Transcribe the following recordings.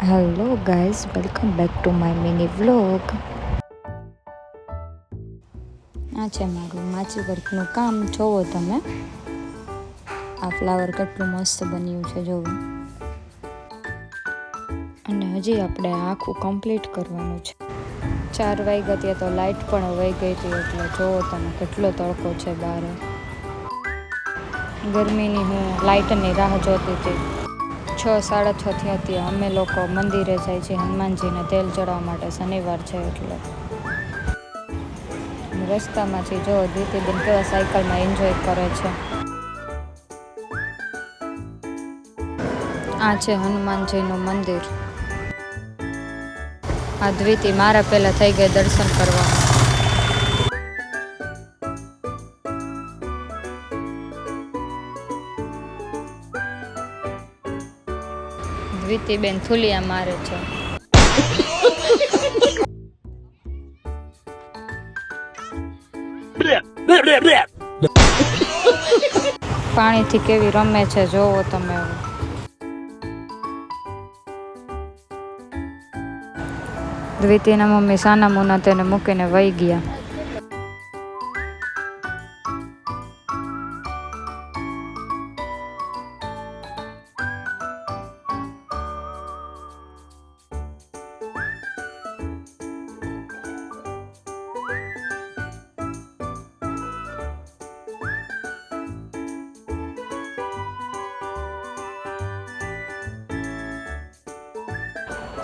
Hello guys, welcome back to my mini vlog. આ છે મારું માછી વર્કનું કામ. જોવો તમે, આ ફ્લાવર કેટલું મસ્ત બન્યું છે જોવો. અને હજી આપણે આખું કમ્પ્લીટ કરવાનું છે. 4 વાગ્યા ત્યાં તો લાઇટ પણ વહી ગઈ હતી, એટલે જોવો તમે કેટલો તડકો છે બહાર. ગરમીની હું લાઇટની રાહ જોતી હતી. 6-6:30 થયા ત્યાં અમે લોકો મંદિરે જાય છે હનુમાનજીને તેલ ચડાવવા માટે. શનિવાર છે એટલે રસ્તામાંથી જો દીતીબેન કેવા સાયકલમાં એન્જોય કરે છે. આ છે હનુમાનજીનું મંદિર. આ દ્વિતી મારા પહેલા થઈ ગઈ દર્શન કરવા. દ્વિતીબેન થુલિયા મારે છે. પાણીથી કેવી રમે છે જોવો તમે. દ્વિતીના મમ્મી સાના મુના તેને મૂકીને વહી ગયા.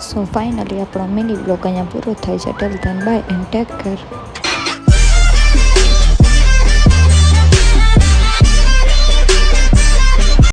સો ફાઇનલી આપણો મિની બ્લોગ અહીંયા પૂરો થાય છે. Till then by and take care.